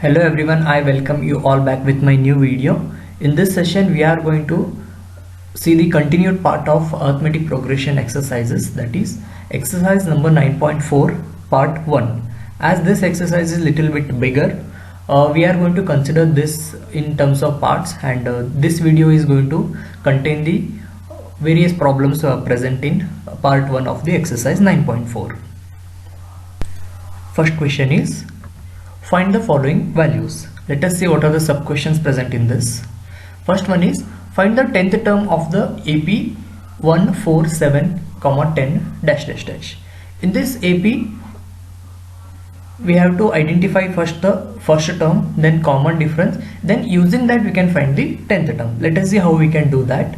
Hello everyone, I welcome you all back with my new video. In this session we are going to see the continued part of arithmetic progression exercises, that is exercise number 9.4 part 1. As this exercise is little bit bigger, we are going to consider this in terms of parts, and this video is going to contain the various problems present in part 1 of the exercise 9.4. First question is, find the following values. Let us see what are the sub questions present in this. First one is, find the 10th term of the AP 147, 10 dash dash dash. In this AP we have to identify first the first term, then common difference, then using that we can find the 10th term. Let us see how we can do that.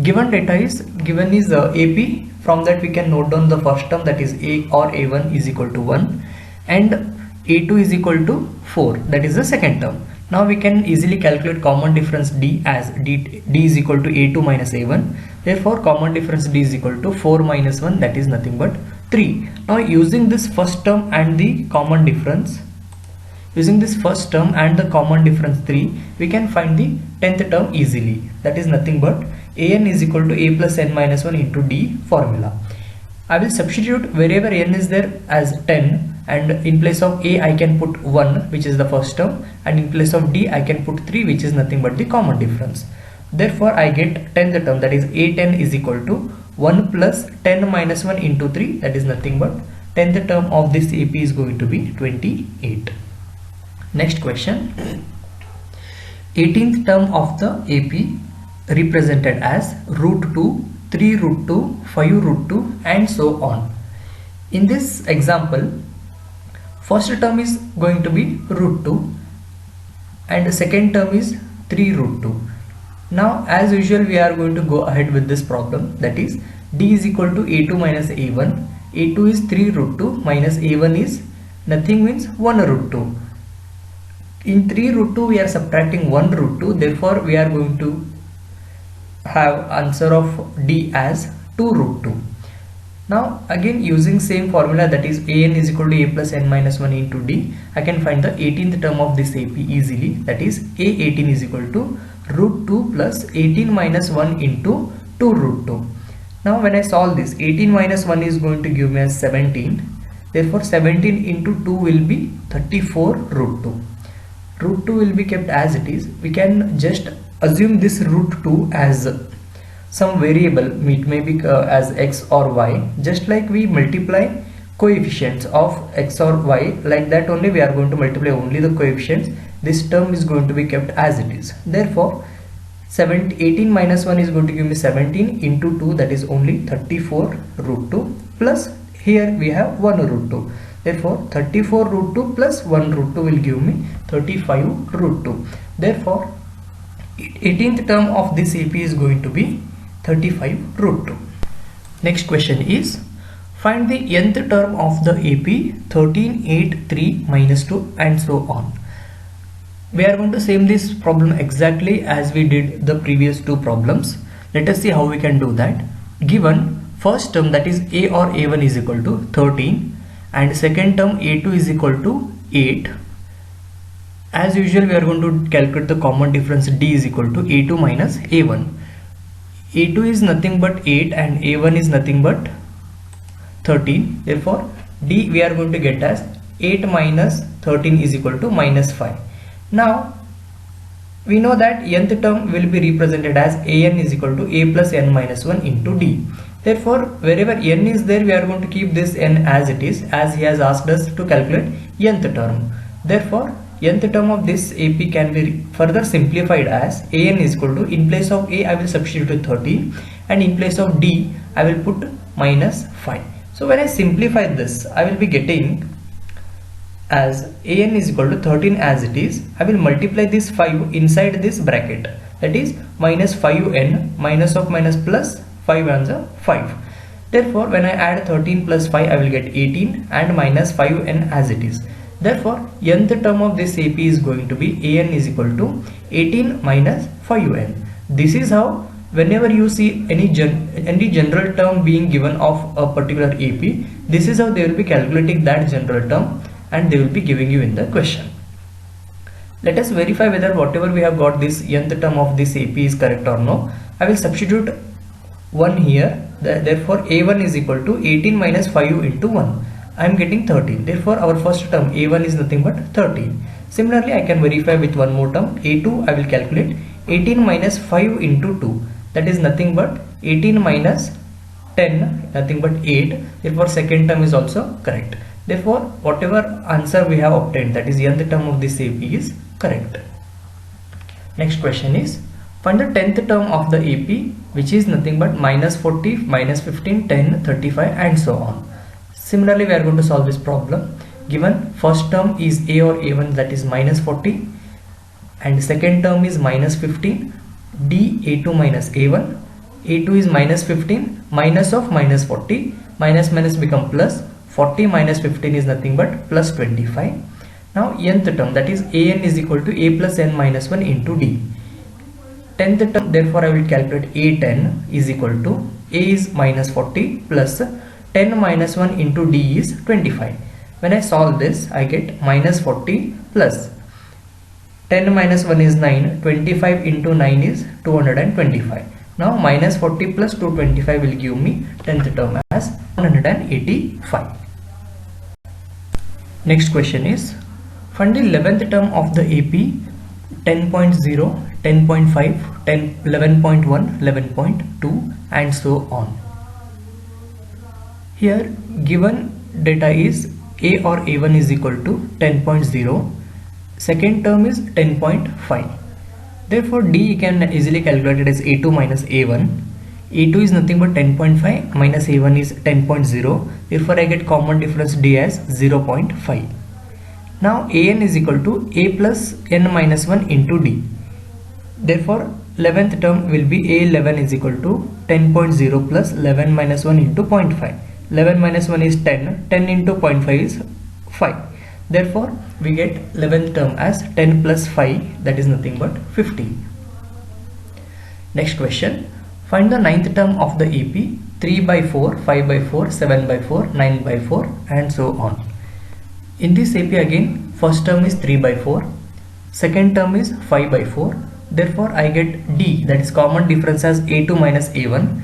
Given data is given is AP, from that we can note down the first term, that is A or A1 is equal to 1 and A2 is equal to 4, that is the second term. Now we can easily calculate common difference D as D is equal to A2 minus A1. Therefore common difference D is equal to 4 minus 1, that is nothing but 3. Now using this first term and the common difference, 3, we can find the 10th term easily. That is nothing but An is equal to A plus n minus 1 into D formula. I will substitute wherever n is there as 10, and in place of A I can put 1, which is the first term, and in place of D I can put 3, which is nothing but the common difference. Therefore I get 10th term, that is A10 is equal to 1 plus 10 minus 1 into 3, that is nothing but 10th term of this AP is going to be 28. Next question, 18th term of the AP represented as root 2, 3 root 2, 5 root 2 and so on. In this example, first term is going to be root 2 and the second term is 3 root 2. Now as usual we are going to go ahead with this problem, that is D is equal to A2 minus A1. A2 is 3 root 2 minus A1 is nothing, means 1 root 2. In 3 root 2 we are subtracting 1 root 2, therefore we are going to have answer of D as 2 root 2. Now again using same formula, that is An is equal to A plus n minus 1 into D, I can find the 18th term of this AP easily, that is A18 is equal to root 2 plus 18 minus 1 into 2 root 2. Now when I solve this, 18 minus 1 is going to give me as 17, therefore 17 into 2 will be 34 root 2. Root 2 will be kept as it is. We can just assume this root 2 as some variable, it may be as x or y, just like we multiply coefficients of x or y, like that only we are going to multiply only the coefficients. This term is going to be kept as it is. Therefore 18 minus 1 is going to give me 17 into 2, that is only 34 root 2, plus here we have 1 root 2. Therefore 34 root 2 plus 1 root 2 will give me 35 root 2. Therefore 18th term of this AP is going to be 35 root 2. Next question is, find the nth term of the AP 13, 8, 3, minus 2 and so on. We are going to same this problem exactly as we did the previous two problems. Let us see how we can do that. Given first term, that is A or A1 is equal to 13 and second term A2 is equal to 8. As usual we are going to calculate the common difference D is equal to A2 minus A1. A2 is nothing but 8 and A1 is nothing but 13. Therefore D we are going to get as 8 minus 13 is equal to minus 5. Now we know that nth term will be represented as An is equal to A plus n minus 1 into D. Therefore wherever n is there we are going to keep this n as it is, as he has asked us to calculate nth term. Therefore nth term of this AP can be further simplified as An is equal to, in place of A I will substitute 13 and in place of D I will put minus 5. So when I simplify this, I will be getting as An is equal to 13 as it is. I will multiply this 5 inside this bracket, that is minus 5n, minus of minus plus 5 answer 5. Therefore when I add 13 plus 5 I will get 18 and minus 5n as it is. Therefore nth term of this AP is going to be An is equal to 18 minus 5n. This is how whenever you see any general term being given of a particular AP, this is how they will be calculating that general term and they will be giving you in the question. Let us verify whether whatever we have got this nth term of this AP is correct or no. I will substitute 1 here. Therefore A1 is equal to 18 minus 5 into 1. I am getting 13. Therefore our first term A1 is nothing but 13. Similarly, I can verify with one more term. A2 I will calculate 18 minus 5 into 2. That is nothing but 18 minus 10, nothing but 8. Therefore second term is also correct. Therefore whatever answer we have obtained, that is the nth term of this AP, is correct. Next question is, find the 10th term of the AP, which is nothing but minus 40, minus 15, 10, 35 and so on. Similarly, we are going to solve this problem. Given first term is A or A1, that is minus 40, and second term is minus 15, D A2 minus A1, A2 is minus 15, minus of minus 40, minus minus become plus, 40 minus 15 is nothing but plus 25. Now nth term, that is an is equal to a plus n minus 1 into d. 10th term, therefore I will calculate a10 is equal to a is minus 40 plus 10 minus 1 into d is 25. When I solve this, I get minus 40 plus 10 minus 1 is 9, 25 into 9 is 225. Now minus 40 plus 225 will give me 10th term as 185. Next question is, find the 11th term of the AP 10.0, 10.5, 10, 11.1, 11.2 and so on. Here given data is A or A1 is equal to 10.0, second term is 10.5. Therefore D can easily calculate it as A2 minus A1. A2 is nothing but 10.5 minus A1 is 10.0. Therefore I get common difference D as 0.5. Now an is equal to a plus n minus 1 into d. Therefore 11th term will be a11 is equal to 10.0 plus 11 minus 1 into 0.5. 11 minus 1 is 10. 10 into 0.5 is 5. Therefore we get 11th term as 10 plus 5, that is nothing but 15. Next question. Find the 9th term of the AP 3 by 4, 5 by 4, 7 by 4, 9 by 4 and so on. In this AP again, first term is 3 by 4, second term is 5 by 4. Therefore I get D, that is common difference, as A2 minus A1.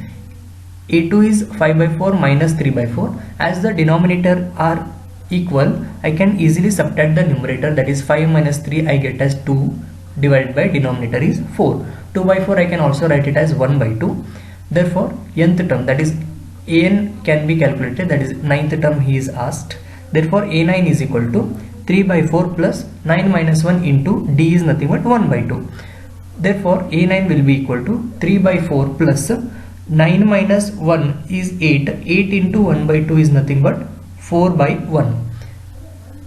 A2 is 5 by 4 minus 3 by 4. As the denominator are equal, I can easily subtract the numerator, that is 5 minus 3 I get as 2 divided by denominator is 4. 2 by 4 I can also write it as 1 by 2. Therefore nth term, that is an, can be calculated, that is 9th term he is asked. Therefore a9 is equal to 3 by 4 plus 9 minus 1 into d is nothing but 1 by 2. Therefore a9 will be equal to 3 by 4 plus 9 minus 1 is 8. 8 into 1 by 2 is nothing but 4 by 1.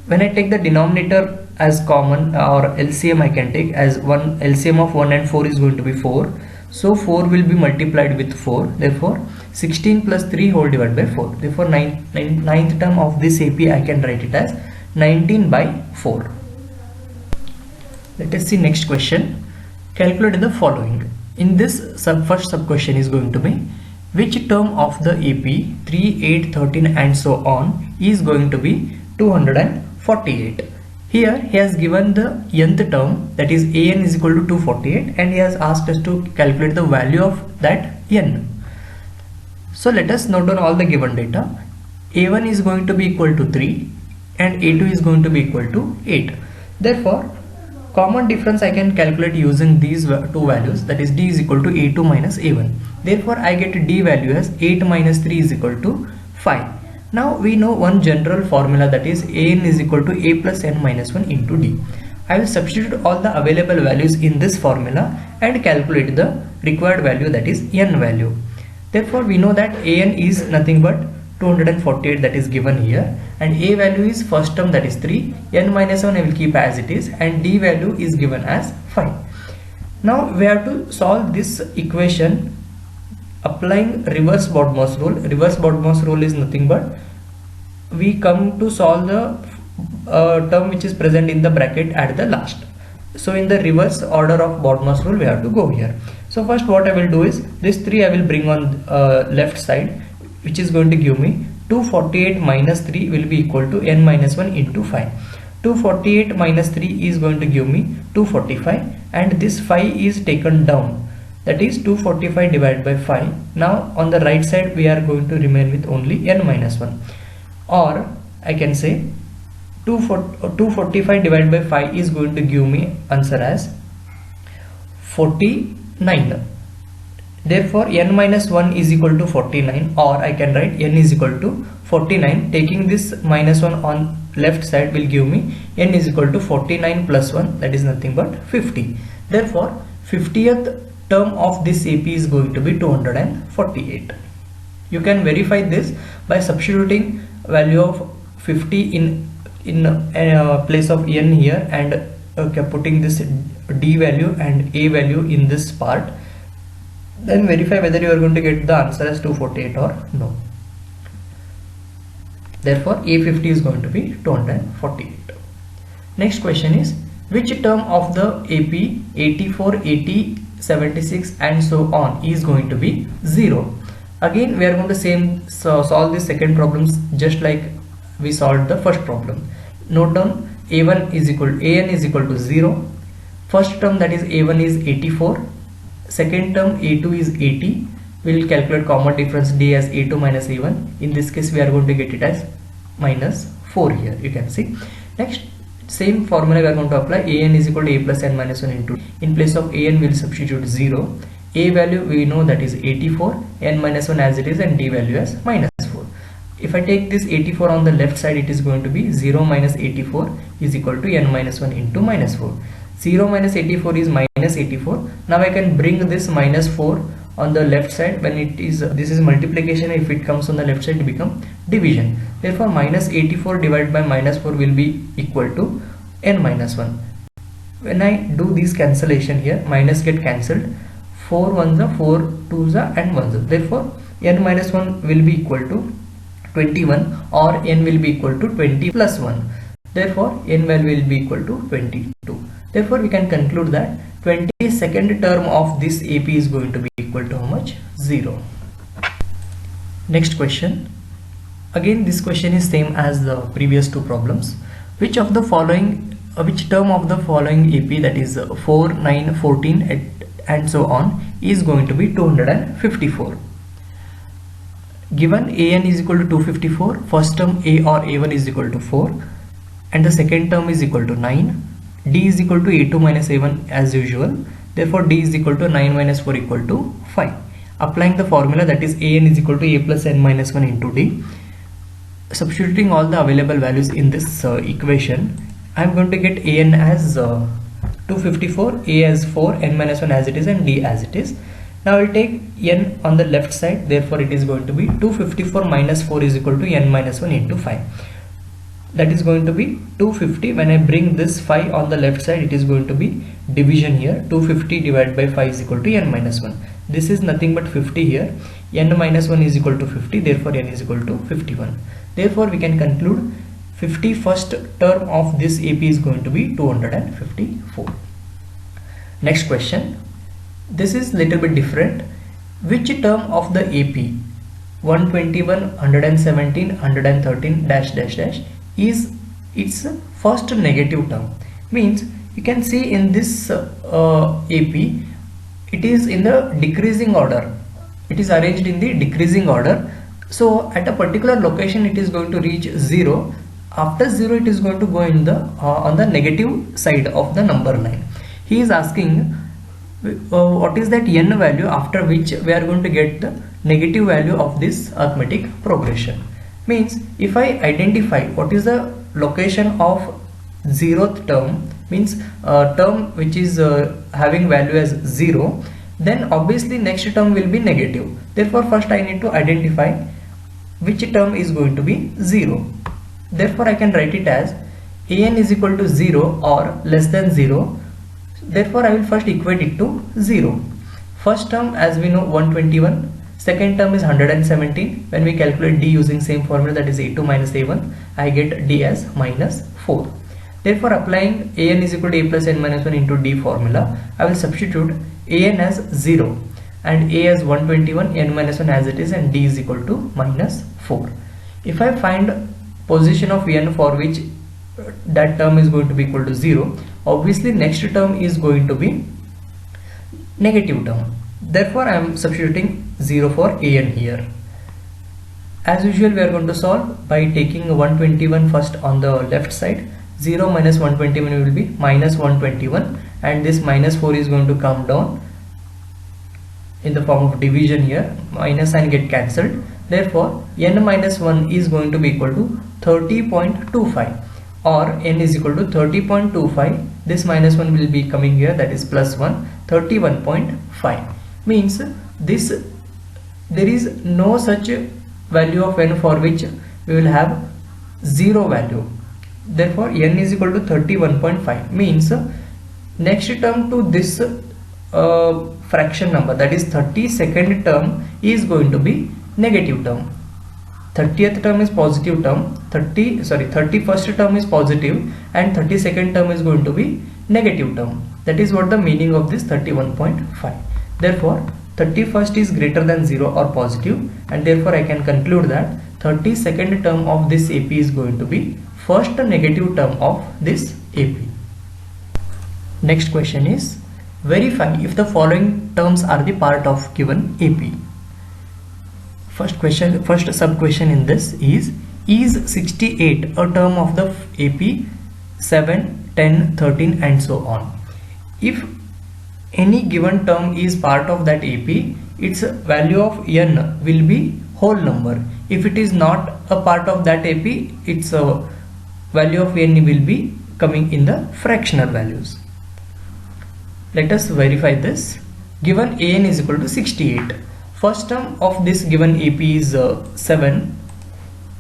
When I take the denominator as common, or LCM I can take as 1, LCM of 1 and 4 is going to be 4. So 4 will be multiplied with 4. Therefore 16 plus 3 whole divided by 4. Therefore 9th term of this AP I can write it as 19 by 4. Let us see next question. Calculate the following. In this first sub question is going to be, which term of the AP 3, 8, 13 and so on is going to be 248. Here he has given the nth term, that is an is equal to 248, and he has asked us to calculate the value of that n. So let us note down all the given data. A1 is going to be equal to 3 and A2 is going to be equal to 8. Therefore common difference I can calculate using these two values, that is D is equal to A2 minus A1. Therefore I get D value as 8 minus 3 is equal to 5. Now we know one general formula, that is an is equal to a plus n minus 1 into d. I will substitute all the available values in this formula and calculate the required value, that is n value. Therefore we know that an is nothing but 248, that is given here, and a value is first term, that is 3, n minus 1 I will keep as it is, and d value is given as 5. Now we have to solve this equation applying reverse Bodmer's rule. Reverse Bodmer's rule is nothing but we come to solve the term which is present in the bracket at the last. So in the reverse order of Bodmer's rule we have to go here. So first what I will do is, this 3 I will bring on left side, which is going to give me 248 minus 3 will be equal to n minus 1 into 5. 248 minus 3 is going to give me 245, and this 5 is taken down, that is 245 divided by 5. Now on the right side we are going to remain with only n minus 1, or I can say 245 divided by 5 is going to give me answer as 49. Therefore n minus 1 is equal to 49, or I can write n is equal to 49. Taking this minus 1 on left side will give me n is equal to 49 plus 1, that is nothing but 50. Therefore 50th term of this AP is going to be 248. You can verify this by substituting value of 50 in place of n here, and putting this d value and a value in this part. Then verify whether you are going to get the answer as 248 or no. Therefore A50 is going to be 248. Next question is, which term of the AP 84, 80, 76 and so on is going to be 0? Again we are going to solve the second problems just like we solved the first problem. Note down an is equal to 0. First term, that is a1, is 84. Second term a2 is 80. We will calculate common difference d as a2 minus a1. In this case we are going to get it as minus 4 here, you can see. Next, same formula we are going to apply. An is equal to a plus n minus 1 into, in place of an we will substitute 0. A value we know, that is 84, n minus 1 as it is, and d value as minus 4. If I take this 84 on the left side, it is going to be 0 minus 84 is equal to n minus 1 into minus 4. 0 minus 84 is minus 84. Now I can bring this minus 4 on the left side. When it is, this is multiplication, if it comes on the left side it become division. Therefore minus 84 divided by minus 4 will be equal to n minus 1. When I do this cancellation here, minus get cancelled. 4 ones are 4 2s are and 1s are. Therefore n minus 1 will be equal to 21, or n will be equal to 20 plus 1. Therefore n value will be equal to 22. Therefore we can conclude that 22nd term of this AP is going to be equal to how much? 0. Next question. Again this question is same as the previous two problems. Which of the following, which term of the following AP, that is 4, 9, 14 and so on, is going to be 254? Given an is equal to 254, first term a or a1 is equal to 4 and the second term is equal to 9. D is equal to a2 minus a1 as usual. Therefore D is equal to 9 minus 4 equal to 5. Applying the formula, that is an is equal to a plus n minus 1 into d. Substituting all the available values in this equation, I am going to get an as 254, a as 4, n minus 1 as it is, and d as it is. Now I will take n on the left side. Therefore it is going to be 254 minus 4 is equal to n minus 1 into 5. That is going to be 250. When I bring this 5 on the left side, it is going to be division here. 250 divided by 5 is equal to n minus 1. This is nothing but 50 here. N minus 1 is equal to 50. Therefore n is equal to 51. Therefore we can conclude 51st term of this AP is going to be 254. Next question. This is little bit different. Which term of the AP 121, 117, 113 dash dash dash is its first negative term? Means you can see in this AP it is in the decreasing order. It is arranged in the decreasing order. So at a particular location it is going to reach 0. After 0 it is going to go in the on the negative side of the number line. He is asking what is that n value after which we are going to get the negative value of this arithmetic progression. Means if I identify what is the location of 0th term, means term which is having value as 0, then obviously next term will be negative. Therefore first I need to identify which term is going to be 0. Therefore I can write it as an is equal to 0 or less than 0. Therefore I will first equate it to 0. First term, as we know, 121. Second term is 117. When we calculate d using same formula, that is a2 minus a1, I get d as minus 4. Therefore applying an is equal to a plus n minus 1 into d formula, I will substitute an as 0 and a as 121, n minus 1 as it is, and d is equal to minus 4. If I find position of n for which that term is going to be equal to 0. Obviously next term is going to be negative term. Therefore I am substituting 0 for an here. As usual we are going to solve by taking 121 first on the left side. 0 minus 121 will be minus 121, and this minus 4 is going to come down in the form of division here. Minus sign get cancelled. Therefore n minus 1 is going to be equal to 30.25, or n is equal to 30.25. This minus 1 will be coming here, that is plus 1. 31.5 means this, there is no such value of n for which we will have 0 value. Therefore n is equal to 31.5 means next term to this fraction number, that is 32nd term, is going to be negative term. 30th term is positive term, 31st term is positive, and 32nd term is going to be negative term. That is what the meaning of this 31.5. Therefore 31st is greater than 0 or positive, and therefore I can conclude that 32nd term of this AP is going to be first negative term of this AP. Next question is, verify if the following terms are the part of given AP. First sub question in this is 68 a term of the AP 7, 10, 13 and so on? If any given term is part of that AP, its value of n will be whole number. If it is not a part of that AP, its value of n will be coming in the fractional values. Let us verify this. Given an is equal to 68. First term of this given AP is 7.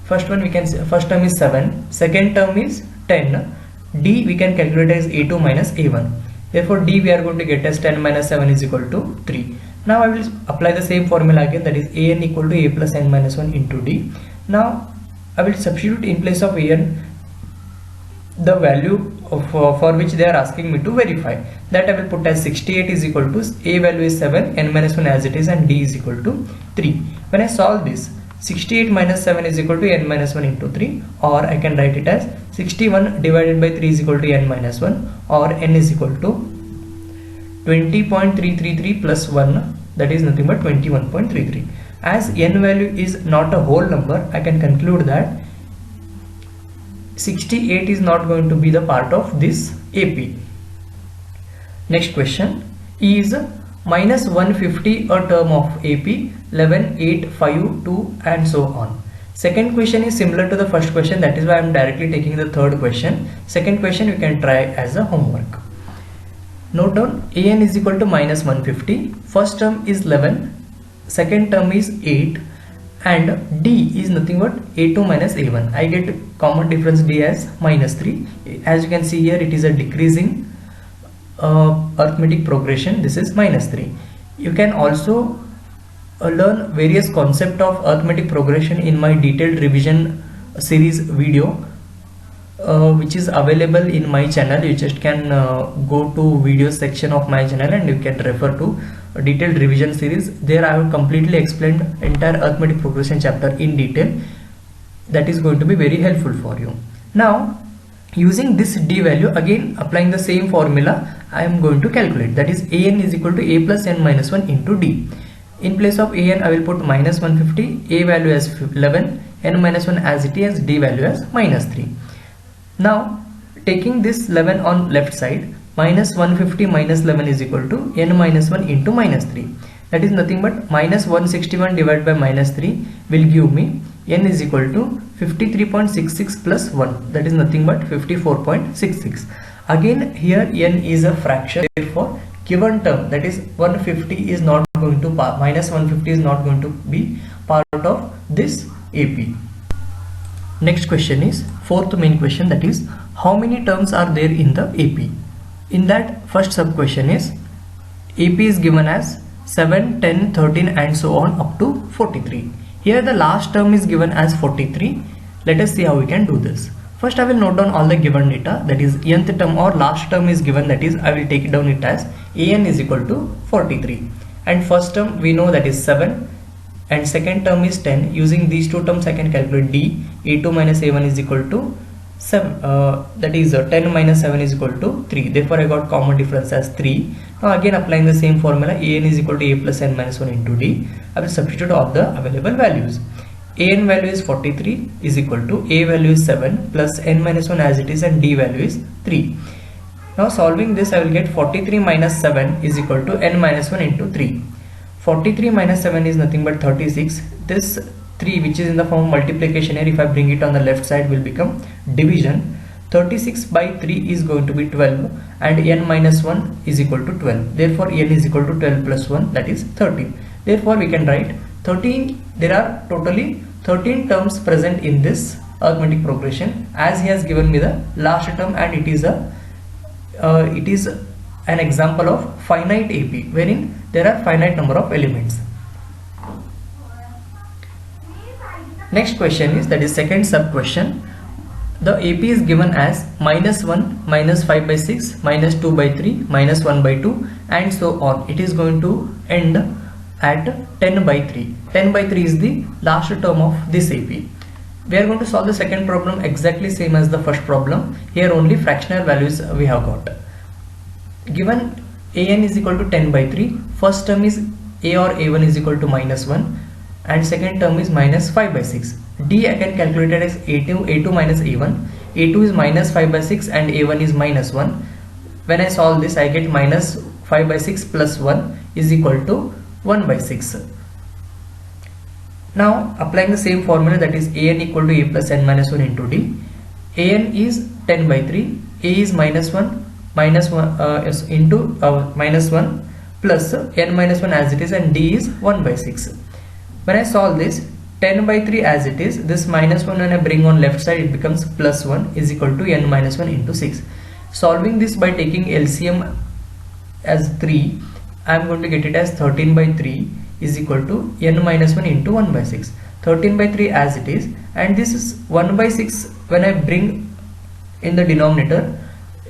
First term is 7. Second term is 10. D we can calculate as A2 minus A1. Therefore D we are going to get as 10 minus 7 is equal to 3. Now I will apply the same formula again, that is an equal to a plus n minus 1 into d. Now I will substitute in place of an the value of, for which they are asking me to verify. That I will put as 68 is equal to a value is 7, n minus 1 as it is, and d is equal to 3. When I solve this, 68 minus 7 is equal to n minus 1 into 3, or I can write it as 61 divided by 3 is equal to n minus 1, or n is equal to 20.333 plus 1, that is nothing but 21.33. As n value is not a whole number, I can conclude that 68 is not going to be the part of this AP. Next question is minus 150 a term of AP 11, 8, 5, 2 and so on. Second question is similar to the first question, that is why I am directly taking the third question. Second question you can try as a homework. Note down an is equal to minus 150. First term is 11, second term is 8, and d is nothing but a2 minus a1. I get common difference d as minus 3. As you can see here, it is a decreasing arithmetic progression. This is minus 3. You can also learn various concepts of arithmetic progression in my detailed revision series video, which is available in my channel. You just can go to video section of my channel and you can refer to a detailed revision series. There I have completely explained entire arithmetic progression chapter in detail. That is going to be very helpful for you. Now using this d value, again applying the same formula, I am going to calculate, that is an is equal to a plus n minus 1 into d. In place of an I will put minus 150, a value as 11, n minus 1 as it is, d value as minus 3. Now taking this 11 on left side, minus 150 minus 11 is equal to n minus 1 into minus 3. That is nothing but minus 161 divided by minus 3 will give me n is equal to 53.66 plus 1, that is nothing but 54.66. Again here n is a fraction, therefore given term, that is 150 is not going to minus 150 is not going to be part of this AP. Next question is fourth main question, that is how many terms are there in the AP. In that first sub question is AP is given as 7, 10, 13 and so on up to 43. Here the last term is given as 43. Let us see how we can do this. First I will note down all the given data, that is nth term or last term is given, that is I will take it down it as an is equal to 43, and first term we know that is 7 and second term is 10. Using these two terms I can calculate d. a2 minus a1 is equal to that is 10 minus 7 is equal to 3. Therefore I got common difference as 3. Now again applying the same formula, an is equal to a plus n minus 1 into d. I will substitute all the available values. An value is 43 is equal to a value is 7 plus n minus 1 as it is, and d value is 3. Now solving this, I will get 43 minus 7 is equal to n minus 1 into 3. 43 minus 7 is nothing but 36. This 3 which is in the form of multiplication here, if I bring it on the left side, will become division. 36 by 3 is going to be 12 and n minus 1 is equal to 12. Therefore n is equal to 12 plus 1, that is 13. Therefore we can write 13. There are totally 13 terms present in this arithmetic progression, as he has given me the last term, and it is an example of finite AP wherein there are finite number of elements. Next question is, that is second sub question. The AP is given as minus 1, minus 5 by 6, minus 2 by 3, minus 1 by 2, and so on. It is going to end at 10 by 3. 10 by 3 is the last term of this AP. We are going to solve the second problem exactly same as the first problem. Here only fractional values we have got. Given an is equal to 10 by 3, first term is a or a1 is equal to minus 1, and second term is minus 5 by 6. D I can calculate it as a2 minus a1. a2 is minus 5 by 6 and a1 is minus 1. When I solve this, I get minus 5 by 6 plus 1 is equal to 1 by 6. Now applying the same formula, that is an equal to a plus n minus 1 into d. An is 10 by 3, a is minus 1 into minus 1 plus n minus 1 as it is, and d is 1 by 6. When I solve this, 10 by 3 as it is, this minus 1 when I bring on left side, it becomes plus 1 is equal to n minus 1 into 6. Solving this by taking LCM as 3, I am going to get it as 13 by 3 is equal to n minus 1 into 1 by 6. 13 by 3 as it is, and this is 1 by 6 when I bring in the denominator.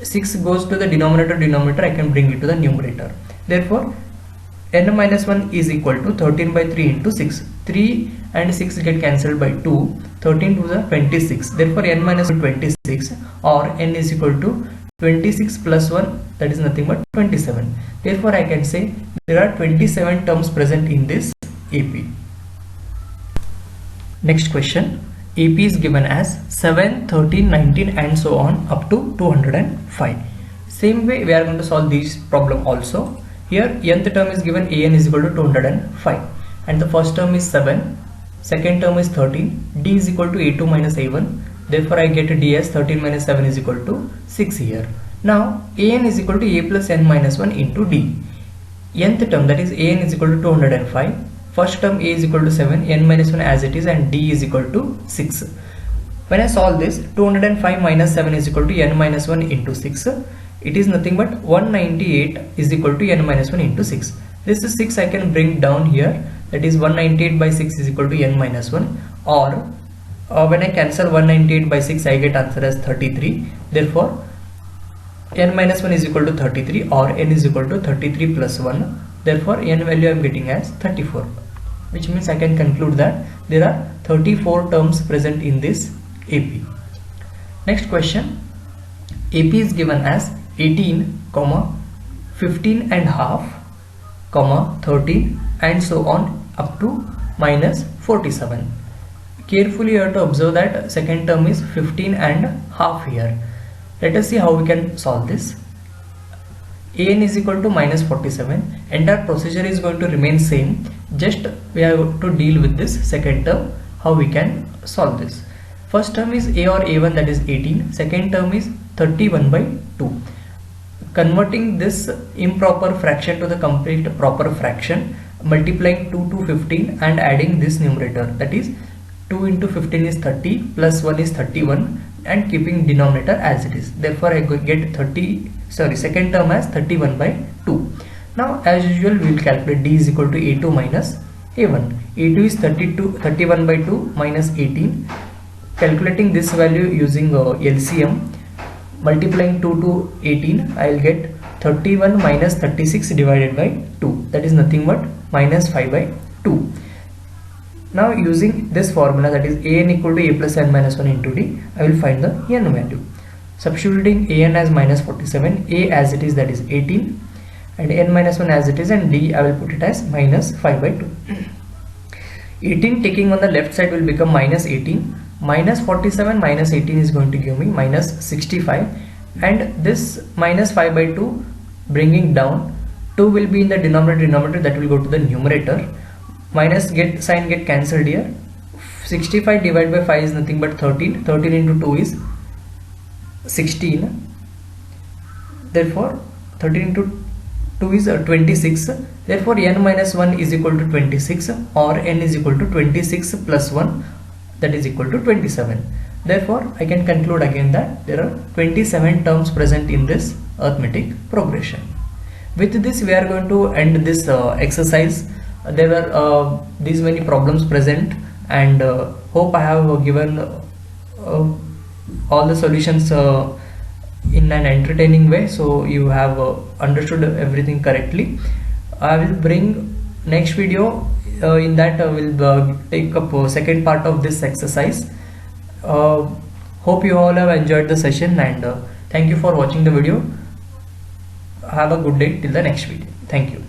6 goes to the denominator, I can bring it to the numerator. Therefore n minus 1 is equal to 13 by 3 into 6. 3 and 6 get cancelled by 2. 13 to the 26. Therefore n minus 26, or n is equal to 26 plus 1, that is nothing but 27. Therefore I can say there are 27 terms present in this AP. Next question. AP is given as 7, 13, 19 and so on up to 205. Same way we are going to solve this problem also. Here nth term is given, an is equal to 205, and the first term is 7, second term is 13, d is equal to a2 minus a1. Therefore I get d as 13 minus 7 is equal to 6 here. Now an is equal to a plus n minus 1 into d. Nth term, that is an is equal to 205. First term a is equal to 7, n minus 1 as it is, and d is equal to 6. When I solve this, 205 minus 7 is equal to n minus 1 into 6. It is nothing but 198 is equal to n minus 1 into 6. This is 6 I can bring down here, that is 198 by 6 is equal to n minus 1, or when I cancel 198 by 6 I get answer as 33. Therefore n minus 1 is equal to 33, or n is equal to 33 plus 1. Therefore n value I am getting as 34, which means I can conclude that there are 34 terms present in this AP. Next question. AP is given as 18, 15 and half, 13 and so on up to minus 47. Carefully you have to observe that second term is 15 and half here. Let us see how we can solve this. An is equal to minus 47, and our procedure is going to remain same. Just we have to deal with this second term. How we can solve this? First term is a or a1, that is 18. Second term is 31 by 2. Converting this improper fraction to the complete proper fraction, multiplying 2 to 15 and adding this numerator, that is 2 into 15 is 30 plus 1 is 31, and keeping denominator as it is. Therefore I get second term as 31 by 2. Now as usual we will calculate d is equal to a2 minus a1. a2 is 31 by 2 minus 18. Calculating this value using LCM, multiplying 2 to 18, I will get 31 minus 36 divided by 2, that is nothing but minus 5 by 2. Now using this formula, that is an equal to a plus n minus 1 into d, I will find the n value. Substituting an as minus 47, a as it is, that is 18, and n minus 1 as it is, and d I will put it as minus 5 by 2. 18 taking on the left side will become minus 18, minus 47 minus 18 is going to give me minus 65, and this minus 5 by 2 bringing down, 2 will be in the denominator, that will go to the numerator. Minus get sign get cancelled here. 65 divided by 5 is nothing but 13. 13 into 2 is 16. Therefore 13 into 2 is 26. Therefore n minus 1 is equal to 26, or n is equal to 26 plus 1, that is equal to 27. Therefore I can conclude again that there are 27 terms present in this arithmetic progression. With this we are going to end this exercise. There were these many problems present, and hope I have given all the solutions in an entertaining way, so you have understood everything correctly. I will bring next video, in that I will take up second part of this exercise. Hope you all have enjoyed the session, and thank you for watching the video. Have a good day till the next video. Thank you.